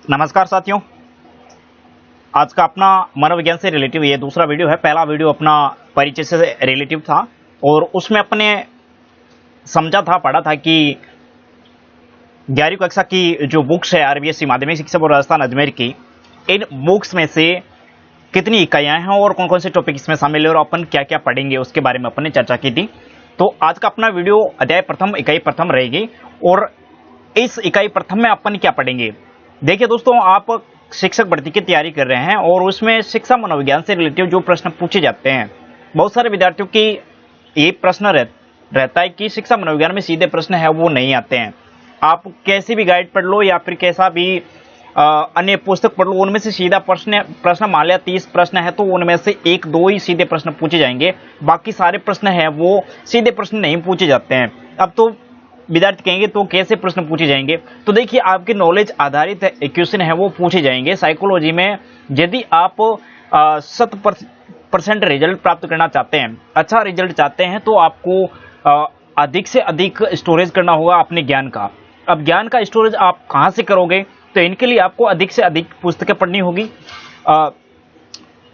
नमस्कार साथियों, आज का अपना मनोविज्ञान से रिलेटिव ये दूसरा वीडियो है। पहला वीडियो अपना परिचय से रिलेटिव था और उसमें अपने समझा था, पढ़ा था कि 11वीं कक्षा की जो बुक्स है आरबीएसई माध्यमिक शिक्षा बोर्ड राजस्थान अजमेर की, इन बुक्स में से कितनी इकाइयां हैं और कौन कौन से टॉपिक इसमें शामिल है और अपन क्या क्या पढ़ेंगे उसके बारे में अपन ने चर्चा की थी। तो आज का अपना वीडियो अध्याय प्रथम इकाई प्रथम रहेगी और इस इकाई प्रथम में अपन क्या पढ़ेंगे। देखिए दोस्तों, आप शिक्षक भर्ती की तैयारी कर रहे हैं और उसमें शिक्षा मनोविज्ञान से रिलेटिव जो प्रश्न पूछे जाते हैं, बहुत सारे विद्यार्थियों की ये प्रश्न रहता है कि शिक्षा मनोविज्ञान में सीधे प्रश्न है वो नहीं आते हैं। आप कैसी भी गाइड पढ़ लो या फिर कैसा भी अन्य पुस्तक पढ़ लो, उनमें से सीधा प्रश्न मान लिया 30 प्रश्न है तो उनमें से एक दो ही सीधे प्रश्न पूछे जाएंगे, बाकी सारे प्रश्न है वो सीधे प्रश्न नहीं पूछे जाते हैं। अब तो विद्यार्थी कहेंगे तो कैसे प्रश्न पूछे जाएंगे, तो देखिए आपके नॉलेज आधारित क्वेश्चन है वो पूछे जाएंगे। साइकोलॉजी में यदि आप 100% रिजल्ट प्राप्त करना चाहते हैं, अच्छा रिजल्ट चाहते हैं, तो आपको अधिक से अधिक स्टोरेज करना होगा अपने ज्ञान का। अब ज्ञान का स्टोरेज आप कहां से करोगे, तो इनके लिए आपको अधिक से अधिक पुस्तकें पढ़नी होगी।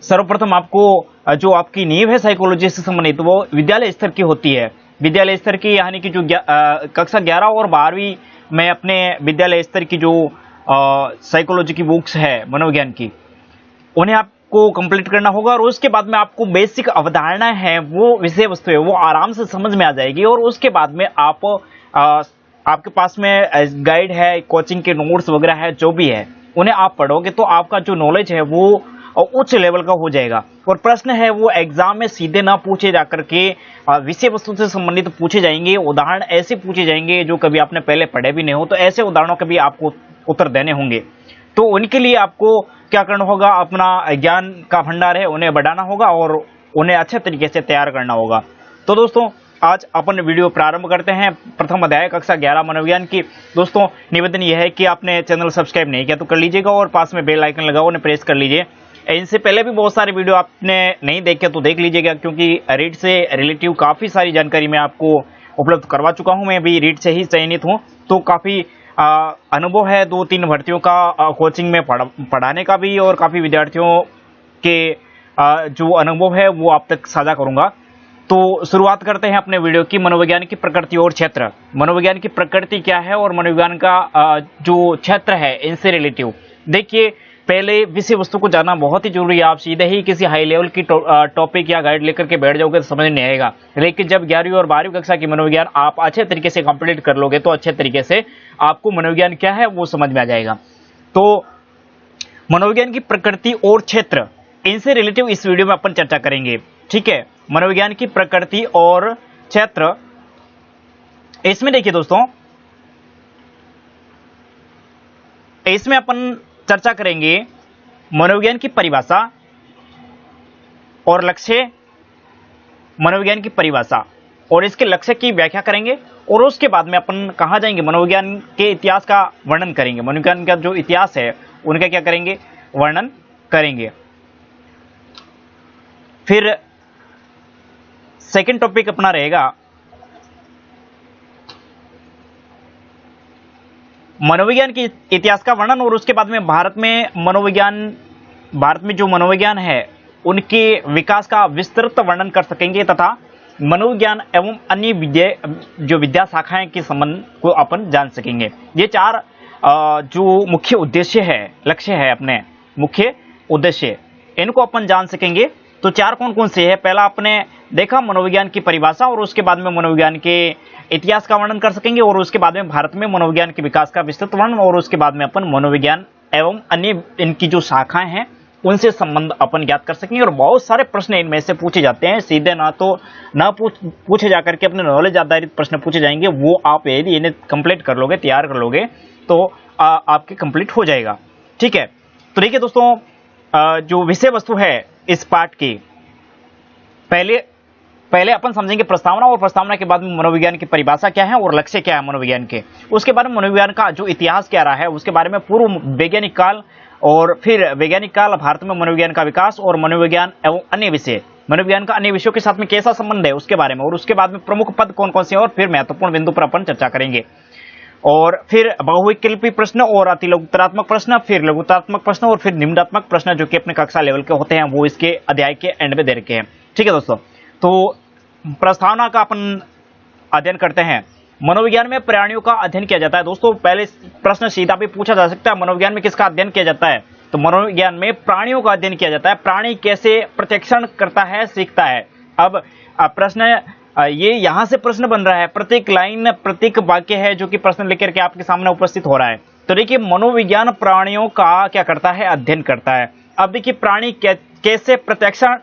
सर्वप्रथम आपको जो आपकी नींव है साइकोलॉजी से संबंधित वो विद्यालय स्तर की होती है। विद्यालय स्तर की यानी कि जो कक्षा 11 और 12वीं में अपने विद्यालय स्तर की जो साइकोलॉजी की बुक्स है मनोविज्ञान की, उन्हें आपको कंप्लीट करना होगा और उसके बाद में आपको बेसिक अवधारणा है वो विषय वस्तु है वो आराम से समझ में आ जाएगी। और उसके बाद में आपके पास में गाइड है, कोचिंग के नोट्स वगैरह है, जो भी है उन्हें आप पढ़ोगे तो आपका जो नॉलेज है वो उच्च लेवल का हो जाएगा। और प्रश्न है वो एग्जाम में सीधे ना पूछे जाकर के विषय वस्तु से संबंधित पूछे जाएंगे। उदाहरण ऐसे पूछे जाएंगे जो कभी आपने पहले पढ़े भी नहीं हो, तो ऐसे उदाहरणों के भी आपको उत्तर देने होंगे। तो उनके लिए आपको क्या करना होगा, अपना ज्ञान का भंडार है उन्हें बढ़ाना होगा और उन्हें अच्छे तरीके से तैयार करना होगा। तो दोस्तों, आज अपन वीडियो प्रारंभ करते हैं प्रथम अध्याय कक्षा 11 मनोविज्ञान की। दोस्तों, निवेदन यह है कि आपने चैनल सब्सक्राइब नहीं किया तो कर लीजिएगा और पास में बेल आइकन लगा उन्हें प्रेस कर लीजिए। इनसे पहले भी बहुत सारे वीडियो आपने नहीं देखे तो देख लीजिएगा, क्योंकि रीट से रिलेटिव काफ़ी सारी जानकारी मैं आपको उपलब्ध करवा चुका हूं। मैं भी रीट से ही चयनित हूं, तो काफ़ी अनुभव है 2-3 भर्तियों का कोचिंग में पढ़ाने का भी, और काफ़ी विद्यार्थियों के जो अनुभव है वो आप तक साझा करूंगा। तो शुरुआत करते हैं अपने वीडियो की। मनोविज्ञान की प्रकृति और क्षेत्र। मनोविज्ञान की प्रकृति क्या है और मनोविज्ञान का जो क्षेत्र है इनसे रिलेटिव। देखिए, पहले विषय वस्तु को जानना बहुत ही जरूरी है। आप सीधे ही किसी हाई लेवल की टॉपिक या गाइड लेकर के बैठ जाओगे तो समझ नहीं आएगा, लेकिन जब 11वीं और 12वीं कक्षा की मनोविज्ञान आप अच्छे तरीके से कंप्लीट कर लोगे तो अच्छे तरीके से आपको मनोविज्ञान क्या है वो समझ में आ जाएगा। तो मनोविज्ञान की प्रकृति और क्षेत्र, इनसे रिलेटिव इस वीडियो में अपन चर्चा करेंगे। ठीक है, मनोविज्ञान की प्रकृति और क्षेत्र। इसमें देखिए दोस्तों, इसमें अपन चर्चा करेंगे मनोविज्ञान की परिभाषा और लक्ष्य, मनोविज्ञान की परिभाषा और इसके लक्ष्य की व्याख्या करेंगे। और उसके बाद में अपन कहां जाएंगे, मनोविज्ञान के इतिहास का वर्णन करेंगे। मनोविज्ञान का जो इतिहास है उनका क्या करेंगे, वर्णन करेंगे। फिर सेकंड टॉपिक अपना रहेगा मनोविज्ञान के इतिहास का वर्णन, और उसके बाद में भारत में जो मनोविज्ञान है उनके विकास का विस्तृत वर्णन कर सकेंगे तथा मनोविज्ञान एवं अन्य जो विद्या शाखाएं के संबंध को अपन जान सकेंगे। ये 4 जो मुख्य उद्देश्य है, लक्ष्य है, अपने मुख्य उद्देश्य, इनको अपन जान सकेंगे। तो 4 कौन कौन से है। पहला आपने देखा मनोविज्ञान की परिभाषा, और उसके बाद में मनोविज्ञान के इतिहास का वर्णन कर सकेंगे, और उसके बाद में भारत में मनोविज्ञान के विकास का विस्तृत वर्णन, और उसके बाद में अपन मनोविज्ञान एवं अन्य इनकी जो शाखाएं हैं उनसे संबंध अपन ज्ञात कर सकेंगे। और बहुत सारे प्रश्न इनमें से पूछे जाते हैं, सीधे ना पूछे जाकर के अपने नॉलेज आधारित प्रश्न पूछे जाएंगे। वो आप यदि इन्हें कंप्लीट कर लोगे, तैयार कर लोगे, तो आपके कंप्लीट हो जाएगा। ठीक है, तो देखिए दोस्तों, जो विषय वस्तु है इस पाठ की, पहले अपन समझेंगे प्रस्तावना, और प्रस्तावना के बाद में मनोविज्ञान की परिभाषा क्या है और लक्ष्य क्या है मनोविज्ञान के। उसके बाद में मनोविज्ञान का जो इतिहास क्या रहा है उसके बारे में, पूर्व वैज्ञानिक काल और फिर वैज्ञानिक काल, भारत में मनोविज्ञान का विकास और मनोविज्ञान एवं अन्य विषय, मनोविज्ञान का अन्य विषयों के साथ में कैसा संबंध है उसके बारे में, और उसके बाद में प्रमुख पद कौन कौन से हैं, और फिर महत्वपूर्ण बिंदु पर अपन चर्चा करेंगे। और फिर बहुविकल्पी प्रश्न और अति लघुत्तरात्मक प्रश्न, फिर लघुत्तरात्मक प्रश्न और फिर निम्नात्मक प्रश्न जो कि अपने कक्षा लेवल के होते हैं, वो इसके अध्याय के एंड में दे रखे हैं। ठीक है दोस्तों, तो प्रस्तावना का अपन अध्ययन करते हैं। मनोविज्ञान में प्राणियों का अध्ययन किया जाता है। दोस्तों पहले प्रश्न सीधा भी पूछा जा सकता है, मनोविज्ञान में किसका अध्ययन किया जाता है? तो मनोविज्ञान में प्राणियों का अध्ययन किया जाता है। प्राणी कैसे प्रत्यक्षण करता है, सीखता है। अब प्रश्न ये यहां से प्रश्न बन रहा है, प्रत्येक लाइन प्रत्येक वाक्य है जो कि प्रश्न लेकर के आपके सामने उपस्थित हो रहा है। तो देखिए मनोविज्ञान प्राणियों का क्या करता है, अध्ययन करता है। अब देखिए प्राणी कैसे प्रत्यक्षण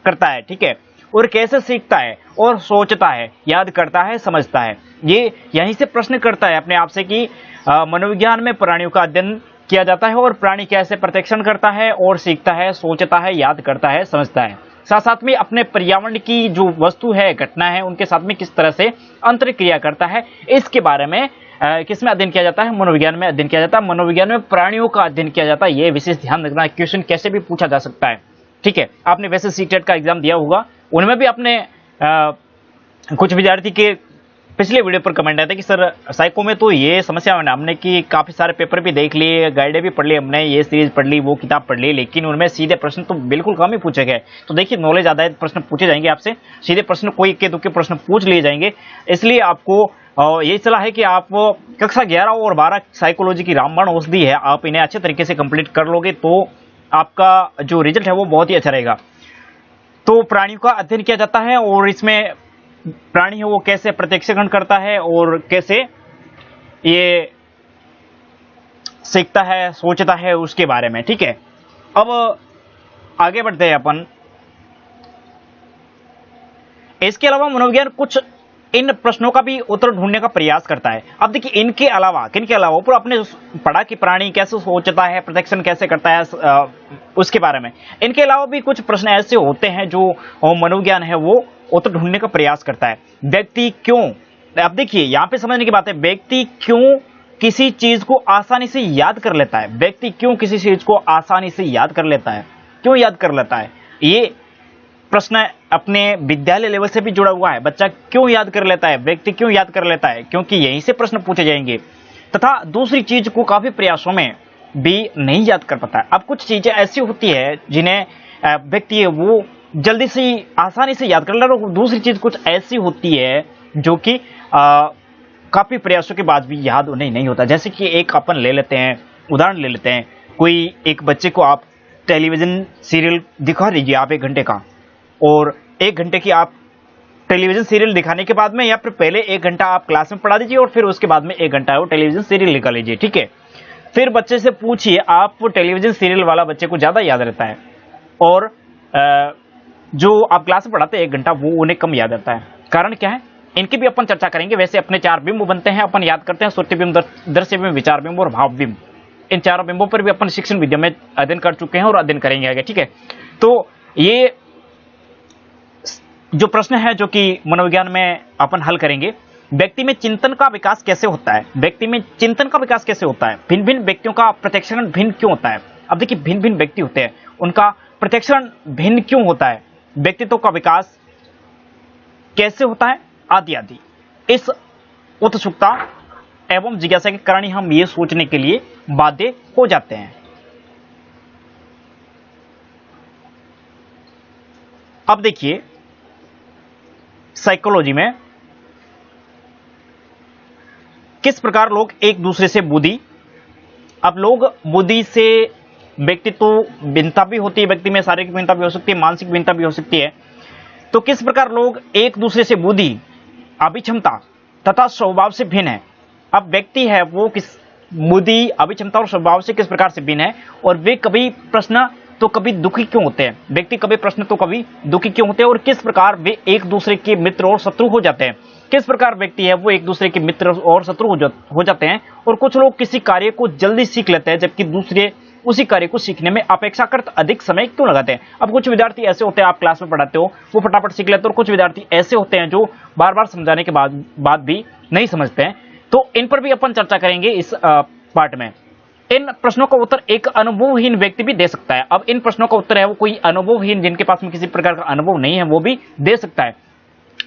करता है, ठीक है, और कैसे सीखता है और सोचता है, याद करता है, समझता है। ये यहीं से प्रश्न करता है अपने आप से कि मनोविज्ञान में प्राणियों का अध्ययन किया जाता है और प्राणी कैसे प्रत्यक्षण करता है और सीखता है, सोचता है, याद करता है, समझता है। साथ साथ में अपने पर्यावरण की जो वस्तु है, घटना है, उनके साथ में किस तरह से अंतरक्रिया करता है, इसके बारे में किसमें अध्ययन किया जाता है? मनोविज्ञान में अध्ययन किया जाता है। मनोविज्ञान में प्राणियों का अध्ययन किया जाता है। ये विशेष ध्यान रखना है, क्वेश्चन कैसे भी पूछा जा सकता है। ठीक है, आपने वैसे सीटेट का एग्जाम दिया होगा, उनमें भी आपने कुछ विद्यार्थी के पिछले वीडियो पर कमेंट आया था कि सर साइको में तो ये समस्या है ना, हमने कि काफी सारे पेपर भी देख लिए, गाइडें भी पढ़ ली, हमने ये सीरीज पढ़ ली, वो किताब पढ़ ली, लेकिन उनमें सीधे प्रश्न तो बिल्कुल कम ही पूछे गए। तो देखिए नॉलेज आधारित प्रश्न पूछे जाएंगे आपसे, सीधे प्रश्न कोई के दो के प्रश्न पूछ लिए जाएंगे। इसलिए आपको यही सलाह है कि आप कक्षा 11 और 12 साइकोलॉजी की रामबाण औषधि है, आप इन्हें अच्छे तरीके से कंप्लीट कर लोगे तो आपका जो रिजल्ट है वो बहुत ही अच्छा रहेगा। तो प्राणियों का अध्ययन किया जाता है और इसमें प्राणी है वो कैसे प्रत्यक्षण करता है और कैसे ये सीखता है, सोचता है, उसके बारे में। ठीक है, अब आगे बढ़ते हैं अपन। इसके अलावा मनोविज्ञान कुछ इन प्रश्नों का भी उत्तर ढूंढने का प्रयास करता है। अब देखिए इनके अलावा, किनके अलावा, ऊपर आपने पढ़ा कि प्राणी कैसे सोचता है, प्रत्यक्षण कैसे करता है, उसके बारे में। इनके अलावा भी कुछ प्रश्न ऐसे होते हैं जो मनोविज्ञान है वो उत्तर ढूंढने का प्रयास करता है। व्यक्ति क्यों, अब देखिए यहां पे समझने की बात है, व्यक्ति क्यों किसी चीज को आसानी से याद कर लेता है? व्यक्ति क्यों किसी चीज को आसानी से याद कर लेता है, क्यों याद कर लेता है? ये प्रश्न अपने विद्यालय लेवल से भी जुड़ा हुआ है। बच्चा क्यों याद कर लेता है, व्यक्ति क्यों याद कर लेता है, क्योंकि यहीं से प्रश्न पूछे जाएंगे। तथा दूसरी चीज को काफी प्रयासों में भी नहीं याद कर पाता है। अब कुछ चीजें ऐसी होती है जिन्हें व्यक्ति वो जल्दी से आसानी से याद कर लेता है, और दूसरी चीज कुछ ऐसी होती है जो कि काफी प्रयासों के बाद भी याद उन्हें नहीं होता। जैसे कि एक अपन ले लेते हैं, उदाहरण ले लेते हैं, कोई एक बच्चे को आप टेलीविजन सीरियल दिखा दीजिए आप 1 घंटे का, और 1 घंटे की आप टेलीविजन सीरियल दिखाने के बाद में या फिर पहले 1 घंटा आप क्लास में पढ़ा दीजिए और फिर उसके बाद में 1 घंटा वो टेलीविजन सीरियल निकाल लीजिए। ठीक है, फिर बच्चे से पूछिए, आप टेलीविजन सीरियल वाला बच्चे को ज्यादा याद रहता है और जो आप क्लास में पढ़ाते हैं 1 घंटा वो उन्हें कम याद रहता है। कारण क्या है, इनकी भी अपन चर्चा करेंगे। वैसे अपने 4 बिंब बनते हैं, अपन याद करते हैं श्रुति बिंब, दृश्य बिंब, विचार बिंब और भाव बिंब। इन 4 बिंबों पर भी अपन शिक्षण विद्या में अध्ययन कर चुके हैं और अध्ययन करेंगे आगे। ठीक है, तो ये जो प्रश्न है जो कि मनोविज्ञान में अपन हल करेंगे, व्यक्ति में चिंतन का विकास कैसे होता है? व्यक्ति में चिंतन का विकास कैसे होता है? भिन्न भिन्न व्यक्तियों का प्रत्यक्षण भिन्न क्यों होता है? अब देखिए भिन्न भिन्न व्यक्ति होते हैं, उनका प्रत्यक्षण भिन्न क्यों होता है? व्यक्तित्व का विकास कैसे होता है, आदि आदि। इस उत्सुकता एवं जिज्ञासा के कारण ही हम ये सोचने के लिए बाध्य हो जाते हैं। अब देखिए साइकोलॉजी में किस प्रकार लोग एक दूसरे से बुद्धि, अब लोग बुद्धि से व्यक्तित्व भिन्नता भी होती है, व्यक्ति में शारीरिक भिन्नता भी हो सकती है, मानसिक भिन्नता भी हो सकती है। तो किस प्रकार लोग एक दूसरे से बुद्धि, अभिक्षमता तथा स्वभाव से भिन्न है। अब व्यक्ति है वो किस बुद्धि, अभिक्षमता और स्वभाव से किस प्रकार से भिन्न है, और वे कभी प्रश्न तो कभी दुखी क्यों होते हैं, व्यक्ति कभी प्रश्न तो कभी दुखी क्यों होते हैं, और किस प्रकार वे एक दूसरे के मित्र और शत्रु हो जाते हैं। किस प्रकार व्यक्ति है वो एक दूसरे के मित्र और शत्रु हो जाते हैं। और कुछ लोग किसी कार्य को जल्दी सीख लेते हैं जबकि दूसरे उसी कार्य को सीखने में अपेक्षाकृत अधिक समय क्यों लगाते हैं। अब कुछ विद्यार्थी ऐसे होते हैं, आप क्लास में पढ़ाते हो वो फटाफट सीख लेते हैं, और कुछ विद्यार्थी ऐसे होते हैं जो बार बार समझाने के बाद भी नहीं समझते हैं। तो इन पर भी अपन चर्चा करेंगे इस पार्ट में। इन प्रश्नों का उत्तर एक अनुभवहीन व्यक्ति भी दे सकता है। अब इन प्रश्नों का उत्तर है वो कोई अनुभवहीन, जिनके पास में किसी प्रकार का अनुभव नहीं है, वो भी दे सकता है।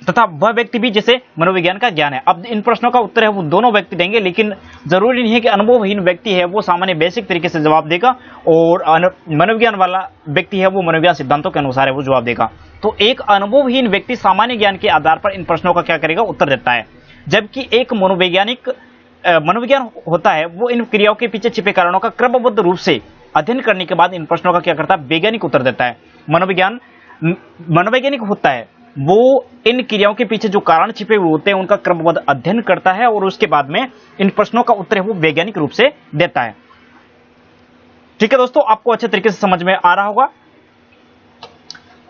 तथा वह व्यक्ति भी जिसे मनोविज्ञान का ज्ञान है। अब इन प्रश्नों का उत्तर है वो दोनों व्यक्ति देंगे, लेकिन जरूरी नहीं है कि अनुभवहीन व्यक्ति है वो सामान्य बेसिक तरीके से जवाब देगा और मनोविज्ञान वाला व्यक्ति है वो मनोविज्ञान सिद्धांतों के अनुसार है वो जवाब देगा। तो एक अनुभवहीन व्यक्ति सामान्य ज्ञान के आधार पर इन प्रश्नों का क्या करेगा, उत्तर देता है, जबकि एक मनोविज्ञान होता है वो इन क्रियाओं के पीछे छिपे कारणों का क्रमबद्ध रूप से अध्ययन करने के बाद इन प्रश्नों का क्या करता है, वैज्ञानिक उत्तर देता है। मनोवैज्ञानिक होता है वो इन क्रियाओं के पीछे जो कारण छिपे हुए होते हैं उनका क्रमबद्ध अध्ययन करता है और उसके बाद में इन प्रश्नों का उत्तर है वो वैज्ञानिक रूप से देता है। ठीक है दोस्तों, आपको अच्छे तरीके से समझ में आ रहा होगा।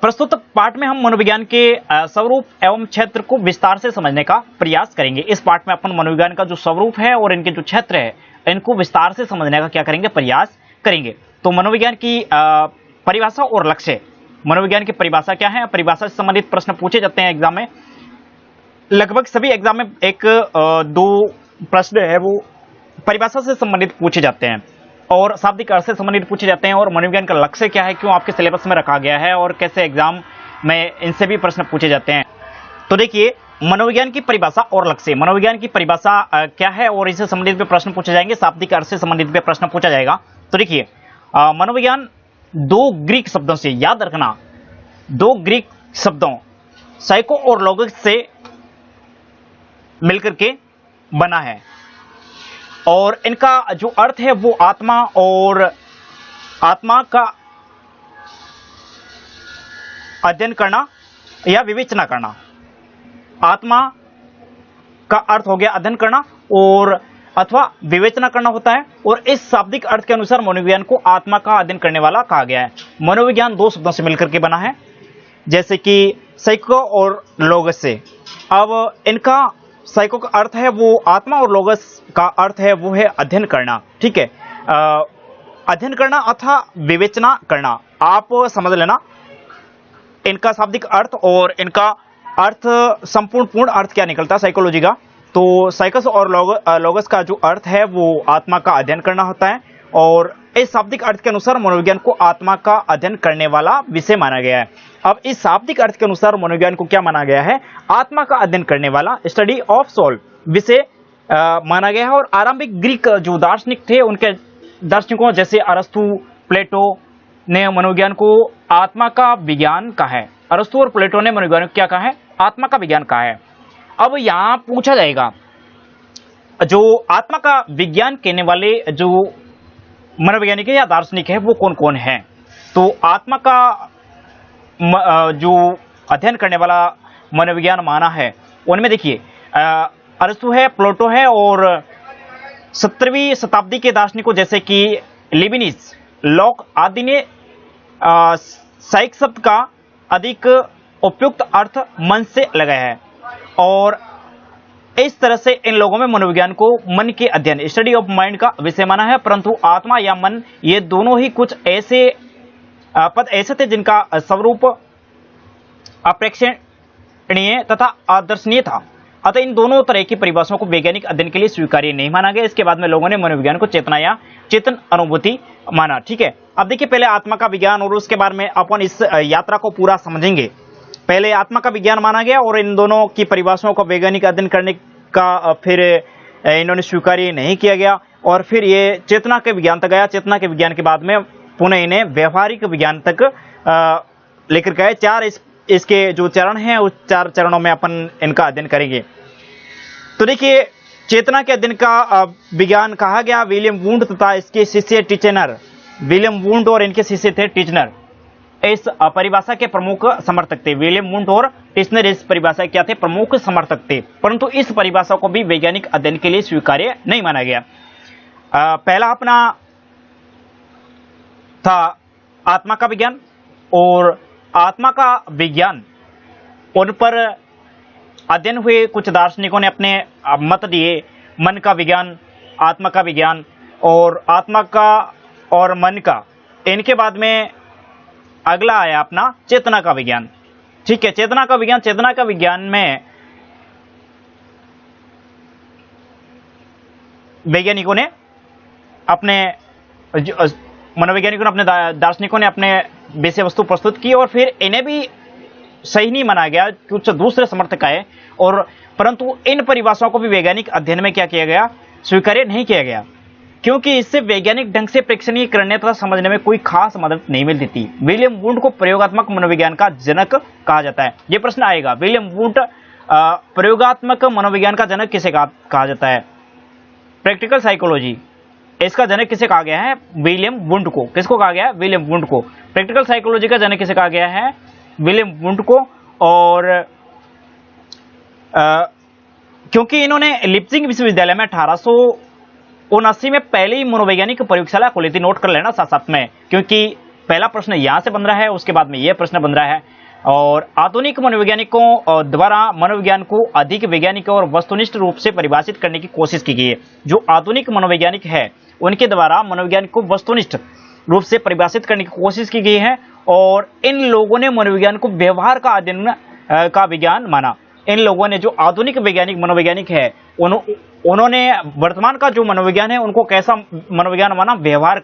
प्रस्तुत पाठ में हम मनोविज्ञान के स्वरूप एवं क्षेत्र को विस्तार से समझने का प्रयास करेंगे। इस पाठ में अपन मनोविज्ञान का जो स्वरूप है और इनके जो क्षेत्र है इनको विस्तार से समझने का क्या करेंगे, प्रयास करेंगे। तो मनोविज्ञान की परिभाषा और लक्ष्य। मनोविज्ञान की परिभाषा क्या है, परिभाषा से संबंधित प्रश्न पूछे जाते हैं एग्जाम में। लगभग सभी एग्जाम में एक दो प्रश्न है वो परिभाषा से संबंधित पूछे जाते हैं और शाब्दिक अर्थ से संबंधित पूछे जाते हैं। और मनोविज्ञान का लक्ष्य क्या है, क्यों आपके सिलेबस में रखा गया है और कैसे एग्जाम में इनसे भी प्रश्न पूछे जाते हैं। तो देखिए, मनोविज्ञान की परिभाषा और लक्ष्य। मनोविज्ञान की परिभाषा क्या है और इससे संबंधित भी प्रश्न पूछे जाएंगे, शाब्दिक अर्थ से संबंधित भी प्रश्न पूछा जाएगा। तो देखिए, मनोविज्ञान दो ग्रीक शब्दों से, याद रखना, दो ग्रीक शब्दों साइको और लोगोस से मिलकर के बना है और इनका जो अर्थ है वो आत्मा और आत्मा का अध्ययन करना या विवेचना करना। आत्मा का अर्थ हो गया अध्ययन करना और अथवा विवेचना करना होता है। और इस शाब्दिक अर्थ के अनुसार मनोविज्ञान को आत्मा का अध्ययन करने वाला कहा गया है। मनोविज्ञान दो शब्दों से मिलकर के बना है, जैसे कि साइको और लोगस से। अब इनका साइको का अर्थ है वो आत्मा और लोगस का अर्थ है वो है अध्ययन करना। ठीक है, अध्ययन करना अथवा विवेचना करना, आप समझ लेना इनका शाब्दिक अर्थ और इनका अर्थ संपूर्ण पूर्ण अर्थ क्या निकलता है साइकोलॉजी का। तो साइकस और लोगस का जो अर्थ है वो आत्मा का अध्ययन करना होता है और इस शाब्दिक अर्थ के अनुसार मनोविज्ञान को आत्मा का अध्ययन करने वाला विषय माना गया है। अब इस शाब्दिक अर्थ के अनुसार मनोविज्ञान को क्या माना गया है, आत्मा का अध्ययन करने वाला, स्टडी ऑफ सोल विषय माना गया है। और आरंभिक ग्रीक जो दार्शनिक थे उनके दार्शनिकों जैसे अरस्तु, प्लेटो ने मनोविज्ञान को आत्मा का विज्ञान कहा है। अरस्तु और प्लेटो ने मनोविज्ञान को क्या कहा है, आत्मा का विज्ञान कहा है। अब यहां पूछा जाएगा जो आत्मा का विज्ञान कहने वाले जो मनोवैज्ञानिक है या दार्शनिक है वो कौन कौन है। तो आत्मा का जो अध्ययन करने वाला मनोविज्ञान माना है उनमें देखिए अरस्तु है, प्लेटो है और 17वीं शताब्दी के दार्शनिकों जैसे कि लिबिनिस, लॉक आदि ने साइक शब्द का अधिक उपयुक्त अर्थ मन से लगाया है। और इस तरह से इन लोगों में मनोविज्ञान को मन के अध्ययन, स्टडी ऑफ माइंड का विषय माना है। परंतु आत्मा या मन ये दोनों ही कुछ ऐसे पद ऐसे थे जिनका स्वरूप अप्रेक्षणीय तथा आदर्शनीय था। अतः इन दोनों तरह की परिभाषाओं को वैज्ञानिक अध्ययन के लिए स्वीकार्य नहीं माना गया। इसके बाद में लोगों ने मनोविज्ञान को चेतना या चेतन अनुभूति माना। ठीक है, अब देखिए पहले आत्मा का विज्ञान और उसके बाद में अपन इस यात्रा को पूरा समझेंगे। पहले आत्मा का विज्ञान माना गया और इन दोनों की परिभाषाओं को वैज्ञानिक अध्ययन करने का फिर इन्होंने स्वीकार्य नहीं किया गया और फिर ये चेतना के विज्ञान तक गया। चेतना के विज्ञान के बाद में पुनः इन्हें व्यवहारिक विज्ञान तक लेकर गए। चार इसके जो चरण हैं उस 4 चरणों में अपन इनका अध्ययन करेंगे। तो देखिए, चेतना के अध्ययन का विज्ञान कहा गया विलियम वुंड तथा इसके शिष्य टिचनर। विलियम वुंड और इनके शिष्य थे टिचनर, इस परिभाषा के प्रमुख समर्थक थे। विलियम वुंड और टिचनर इस परिभाषा क्या थे, प्रमुख समर्थक थे। परंतु इस परिभाषा को भी वैज्ञानिक अध्ययन के लिए स्वीकार्य नहीं माना गया। पहला अपना था आत्मा का विज्ञान और आत्मा का विज्ञान उन पर अध्ययन हुए कुछ दार्शनिकों ने अपने मत दिए। मन का विज्ञान, आत्मा का विज्ञान और आत्मा का और मन का। इनके बाद में अगला आया अपना चेतना का विज्ञान। ठीक है, चेतना का विज्ञान। चेतना का विज्ञान में वैज्ञानिकों ने अपने मनोवैज्ञानिकों ने अपने दार्शनिकों ने अपने विषय वस्तु प्रस्तुत की और फिर इन्हें भी सही नहीं माना गया, कुछ दूसरे समर्थक आए, और परंतु इन परिभाषाओं को भी वैज्ञानिक अध्ययन में क्या किया गया, स्वीकार्य नहीं किया गया, क्योंकि इससे वैज्ञानिक ढंग से प्रेक्षणीय करने तथा समझने में कोई खास मदद नहीं मिलती थी। विलियम वुंड को प्रयोगात्मक मनोविज्ञान का जनक कहा जाता है। यह प्रश्न आएगा, विलियम वुंड प्रयोगात्मक मनोविज्ञान का जनक किसे कहा जाता है? प्रैक्टिकल साइकोलॉजी, इसका जनक किसे कहा गया है? विलियम वुंड को। किसको कहा गया है? विलियम वुंड को। प्रैक्टिकल साइकोलॉजी का जनक किसे कहा गया है? विलियम वुंड को। और क्योंकि इन्होंने लिप्जिग विश्वविद्यालय में 1879 में पहली मनोवैज्ञानिक प्रयोगशाला खोली थी। नोट कर लेना साथ साथ में, क्योंकि पहला प्रश्न यहां से बन रहा है, उसके बाद में यह प्रश्न बन रहा है। और आधुनिक मनोवैज्ञानिकों द्वारा मनोविज्ञान को अधिक वैज्ञानिक और वस्तुनिष्ठ रूप से परिभाषित करने की कोशिश की गई है। जो आधुनिक मनोवैज्ञानिक है उनके द्वारा मनोविज्ञान को वस्तुनिष्ठ रूप से परिभाषित करने की कोशिश की गई है, और इन लोगों ने मनोविज्ञान को व्यवहार का अध्ययन का विज्ञान माना। इन लोगों ने, जो आधुनिक वैज्ञानिक मनोवैज्ञानिक है, उन्होंने वर्तमान का जो मनोविज्ञान है उनको कैसा मनोविज्ञान माना? व्यवहार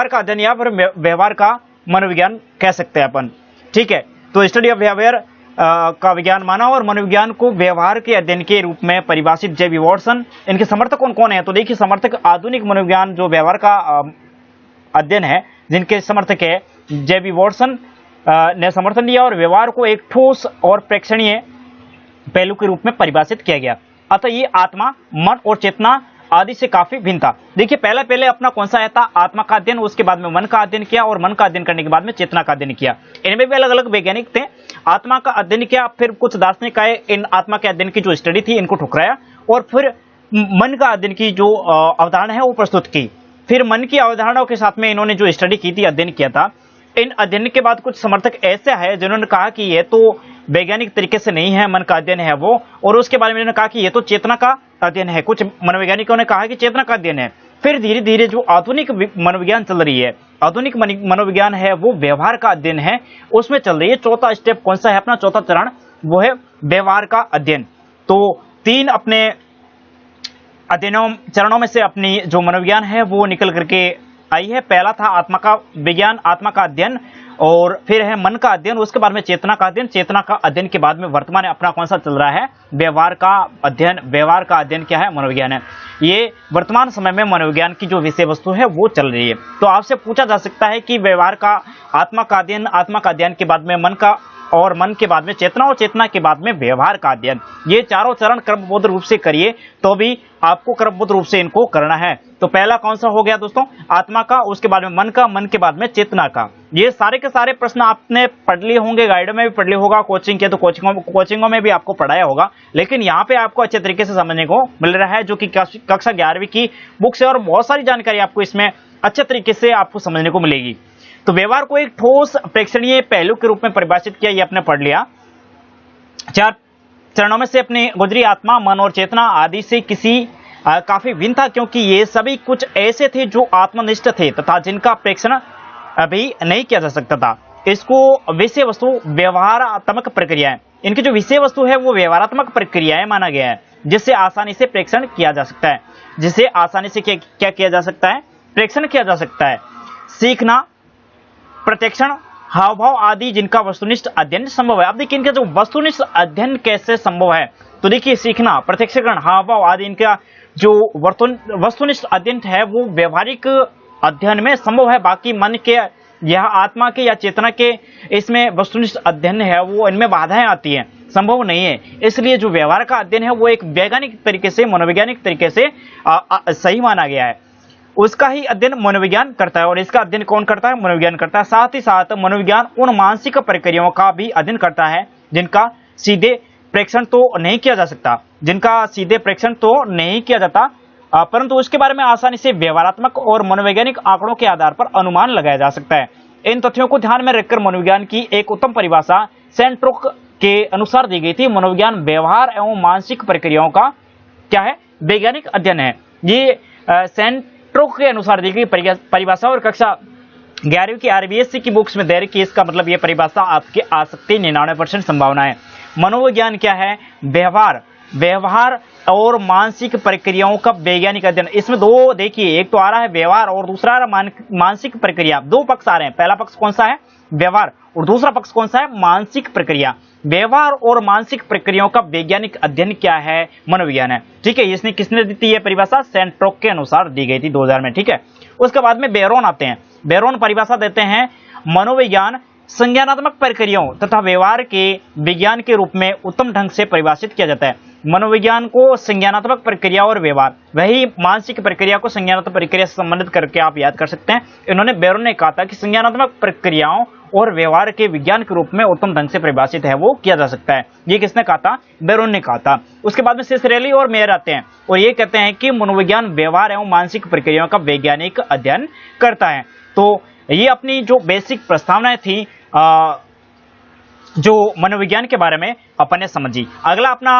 का अध्ययन या फिर व्यवहार का मनोविज्ञान कह सकते हैं अपन। ठीक है, तो स्टडी ऑफ बिहेवियर का विज्ञान माना और मनोविज्ञान को व्यवहार के अध्ययन के रूप में परिभाषित जे.बी. वॉटसन। इनके समर्थक कौन कौन है? तो देखिए, समर्थक आधुनिक मनोविज्ञान जो व्यवहार का अध्ययन है, जिनके समर्थक है जे.बी. वॉटसन ने समर्थन दिया, और व्यवहार को एक ठोस और प्रेक्षणीय पहलू के रूप में परिभाषित किया गया। अतः ये आत्मा, मन और चेतना आदि से काफी भिन्न था। देखिए, पहले अपना कौन सा था? आत्मा का अध्ययन, उसके बाद में मन का अध्ययन किया, और मन का अध्ययन करने के बाद में चेतना का अध्ययन किया। इनमें भी अलग अलग वैज्ञानिक थे। आत्मा का अध्ययन किया, फिर कुछ दार्शनिक आए, इन आत्मा के अध्ययन की जो स्टडी थी इनको ठुकराया, और फिर मन का अध्ययन की जो अवधारणा है वो प्रस्तुत की। फिर मन की अवधारणाओं के साथ में इन्होंने जो स्टडी की थी, अध्ययन किया था। इन अध्ययन के बाद कुछ समर्थक ऐसे है जिन्होंने कहा कि ये तो वैज्ञानिक तरीके से नहीं है, मन का अध्ययन है वो, और उसके बारे में इन्होंने कहा कि ये तो चेतना का अध्ययन है। कुछ मनोवैज्ञानिकों ने कहा कि चेतना का अध्ययन है। फिर धीरे धीरे जो आधुनिक मनोविज्ञान चल रही है, आधुनिक मनोविज्ञान है वो व्यवहार का अध्ययन है, उसमें चल रही है। चौथा स्टेप कौन सा है अपना? चौथा चरण वो है व्यवहार का अध्ययन। तो 3 अपने अध्ययनों चरणों में से अपनी जो मनोविज्ञान है वो निकल करके आई है। पहला था आत्मा का विज्ञान, आत्मा का अध्ययन, और फिर है मन का अध्ययन, उसके बाद में चेतना का अध्ययन। चेतना का अध्ययन के बाद में वर्तमान अपना कौन सा चल रहा है? व्यवहार का अध्ययन। व्यवहार का अध्ययन क्या है? मनोविज्ञान है। ये वर्तमान समय में मनोविज्ञान की जो विषय वस्तु है वो चल रही है। तो आपसे पूछा जा सकता है कि व्यवहार का आत्मा का अध्ययन, आत्मा का अध्ययन के बाद में मन का, और मन के बाद में चेतना, और चेतना के बाद में व्यवहार का अध्ययन। ये चारों चरण क्रमबद्ध रूप से करिए, तो भी आपको क्रमबद्ध रूप से इनको करना है। तो पहला कौन सा हो गया दोस्तों? आत्मा का, उसके बाद में मन का, मन के बाद में चेतना का। ये सारे के सारे प्रश्न आपने पढ़ लिए होंगे, गाइड में भी पढ़ लिया होगा, कोचिंग के तो कोचिंगों में भी आपको पढ़ाया होगा, लेकिन यहाँ पे आपको अच्छे तरीके से समझने को मिल रहा है, जो कि कक्षा 11वीं की बुक से, और बहुत सारी जानकारी आपको इसमें अच्छे तरीके से आपको समझने को मिलेगी। तो व्यवहार को एक ठोस प्रेक्षणीय पहलू के रूप में परिभाषित किया, ये आपने पढ़ लिया। 4 चरणों में से अपनी गुजरी आत्मा, मन और चेतना आदि से काफी भिन्न था, क्योंकि ये सभी कुछ ऐसे थे जो आत्मनिष्ठ थे तथा जिनका प्रेक्षण अभी नहीं किया जा सकता था। इसको विषय वस्तु व्यवहारात्मक प्रक्रियाएं, इनकी जो विषय वस्तु है वो व्यवहारात्मक प्रक्रियाएं माना गया है, जिससे आसानी से प्रेक्षण किया जा सकता है। जिससे आसानी से क्या किया जा सकता है? प्रेक्षण किया जा सकता है। सीखना, प्रत्यक्षण, हाव भाव आदि जिनका वस्तुनिष्ठ अध्ययन संभव है। अब देखिए, इनका जो वस्तुनिष्ठ अध्ययन कैसे संभव है? तो देखिए, सीखना, प्रत्यक्षण, हाव भाव आदि इनका जो वस्तुनिष्ठ अध्ययन है वो व्यवहारिक अध्ययन में संभव है। बाकी मन के या आत्मा के या चेतना के इसमें वस्तुनिष्ठ अध्ययन है वो, इनमें बाधाएं आती हैं, संभव नहीं है। इसलिए जो व्यवहार का अध्ययन है वो एक वैज्ञानिक तरीके से, मनोवैज्ञानिक तरीके से सही माना गया है। उसका ही अध्ययन मनोविज्ञान करता है, और इसका अध्ययन कौन करता है? मनोविज्ञान करता है। साथ ही साथ मनोविज्ञान उन मानसिक प्रक्रियाओं का भी अध्ययन करता है जिनका सीधे प्रेक्षण तो नहीं किया जा सकता, परंतु उसके बारे में आसानी से व्यवहारात्मक और मनोवैज्ञानिक आंकड़ों के आधार पर अनुमान लगाया जा सकता है। इन तथ्यों को ध्यान में रखकर मनोविज्ञान की एक उत्तम परिभाषा सेंट्रोक के अनुसार दी गई थी। मनोविज्ञान व्यवहार एवं मानसिक प्रक्रियाओं का क्या है? वैज्ञानिक अध्ययन है। ये सेंट्रोक के अनुसार दी गई परिभाषा, और कक्षा 11वीं की RBSC की बुक्स में दे रखी, इसका मतलब ये परिभाषा आपके आ सकती है। 99% संभावना है। मनोविज्ञान क्या है? व्यवहार व्यवहार और मानसिक प्रक्रियाओं का वैज्ञानिक अध्ययन। इसमें दो देखिए, एक तो आ रहा है व्यवहार और दूसरा आ रहा है मानसिक प्रक्रिया। दो पक्ष आ रहे हैं, पहला पक्ष कौन सा है, व्यवहार, और दूसरा पक्ष कौन सा है, मानसिक प्रक्रिया। व्यवहार और मानसिक प्रक्रियाओं का वैज्ञानिक अध्ययन क्या है, मनोविज्ञान है। ठीक है, इसने किसने दी थी यह परिभाषा, सेंट्रोक के अनुसार दी गई थी 2000 में। ठीक है, उसके बाद में बेरोन आते हैं। बेरोन परिभाषा देते हैं, मनोविज्ञान संज्ञानात्मक प्रक्रियाओं तथा व्यवहार के विज्ञान के रूप में उत्तम ढंग से परिभाषित किया जाता है। मनोविज्ञान को संज्ञानात्मक प्रक्रिया और व्यवहार, वही मानसिक प्रक्रिया को संज्ञानात्मक प्रक्रिया से संबंधित करके आप याद कर सकते हैं। इन्होंने बेरोन ने कहा था कि संज्ञानात्मक प्रक्रियाओं और व्यवहार के विज्ञान के रूप में उत्तम ढंग से परिभाषित है वो किया जा सकता है। ये किसने कहा था, बेरोन ने कहा था। उसके बाद में सिसरेली और मेयर आते हैं और ये कहते हैं कि मनोविज्ञान व्यवहार एवं मानसिक प्रक्रियाओं का वैज्ञानिक अध्ययन करता है। तो ये अपनी जो बेसिक प्रस्तावनाएं थी जो मनोविज्ञान के बारे में अपन ने समझी। अगला अपना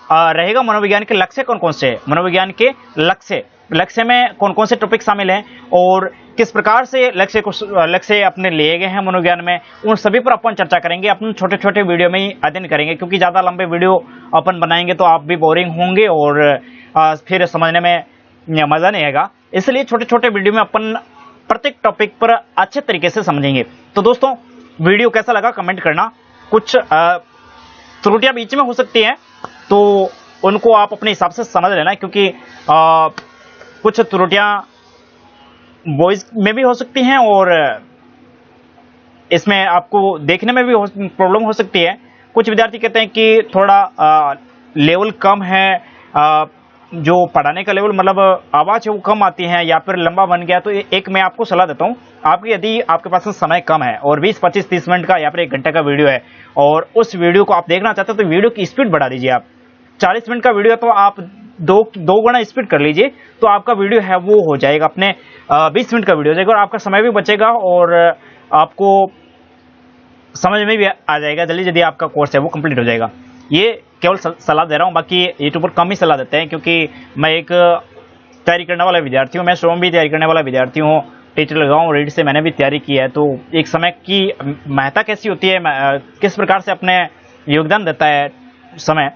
रहेगा मनोविज्ञान के लक्ष्य कौन कौन से है। मनोविज्ञान के लक्ष्य में कौन कौन से टॉपिक शामिल हैं और किस प्रकार से लक्ष्य अपने लिए गए हैं मनोविज्ञान में, उन सभी पर अपन चर्चा करेंगे। अपन छोटे छोटे वीडियो में ही अध्ययन करेंगे, क्योंकि ज़्यादा लंबे वीडियो अपन बनाएंगे तो आप भी बोरिंग होंगे और फिर समझने में मज़ा नहीं आएगा। इसलिए छोटे छोटे वीडियो में अपन प्रत्येक टॉपिक पर अच्छे तरीके से समझेंगे। तो दोस्तों, वीडियो कैसा लगा कमेंट करना। कुछ त्रुटियां बीच में हो सकती हैं तो उनको आप अपने हिसाब से समझ लेना, क्योंकि कुछ त्रुटियां वॉइस में भी हो सकती हैं और इसमें आपको देखने में भी प्रॉब्लम हो सकती है। कुछ विद्यार्थी कहते हैं कि थोड़ा लेवल कम है, जो पढ़ाने का लेवल मतलब आवाज़ है वो कम आती है या फिर लंबा बन गया। तो एक मैं आपको सलाह देता हूँ, आपकी यदि आपके पास समय कम है और 20, 25, 30 मिनट का या फिर 1 घंटे का वीडियो है और उस वीडियो को आप देखना चाहते हो तो वीडियो की स्पीड बढ़ा दीजिए। आप 40 मिनट का वीडियो तो आप दो गुना स्पीड कर लीजिए, तो आपका वीडियो है वो हो जाएगा अपने 20 मिनट का वीडियो हो जाएगा और आपका समय भी बचेगा और आपको समझ में भी आ जाएगा जल्दी, यदि आपका कोर्स है वो कंप्लीट हो जाएगा। ये केवल सलाह दे रहा हूँ, बाकी यूट्यूबर कम ही सलाह देते हैं, क्योंकि मैं एक तैयारी करने वाला विद्यार्थी हूँ, मैं स्वयं भी तैयारी करने वाला विद्यार्थी हूँ। टीचर लगा हूँ, रीड से मैंने भी तैयारी की है। तो एक समय की महत्ता कैसी होती है, किस प्रकार से अपने योगदान देता है समय।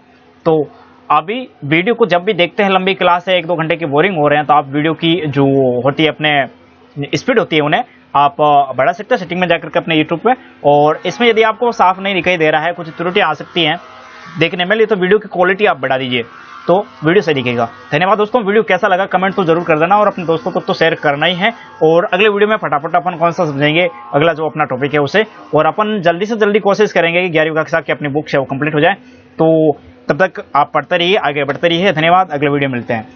तो अभी वीडियो को जब भी देखते हैं, लंबी क्लास है 1-2 घंटे की बोरिंग हो रहे हैं, तो आप वीडियो की जो होती है अपने स्पीड होती है उन्हें आप बढ़ा सकते हैं सेटिंग में जाकर के अपने यूट्यूब पे। और इसमें यदि आपको साफ नहीं दिखाई दे रहा है, कुछ त्रुटियां आ सकती हैं देखने में लिए, तो वीडियो की क्वालिटी आप बढ़ा दीजिए तो वीडियो सही दिखेगा। धन्यवाद दोस्तों, वीडियो कैसा लगा कमेंट तो जरूर कर देना और अपने दोस्तों तक तो शेयर करना ही है। और अगले वीडियो में फटाफट अपन कौन सा समझेंगे, अगला जो अपना टॉपिक है उसे, और अपन जल्दी से जल्दी कोशिश करेंगे कि 11वीं कक्षा की अपनी बुक है वो कंप्लीट हो जाए। तो तब तक आप पढ़ते रहिए, आगे बढ़ते रहिए। धन्यवाद, अगले वीडियो मिलते हैं।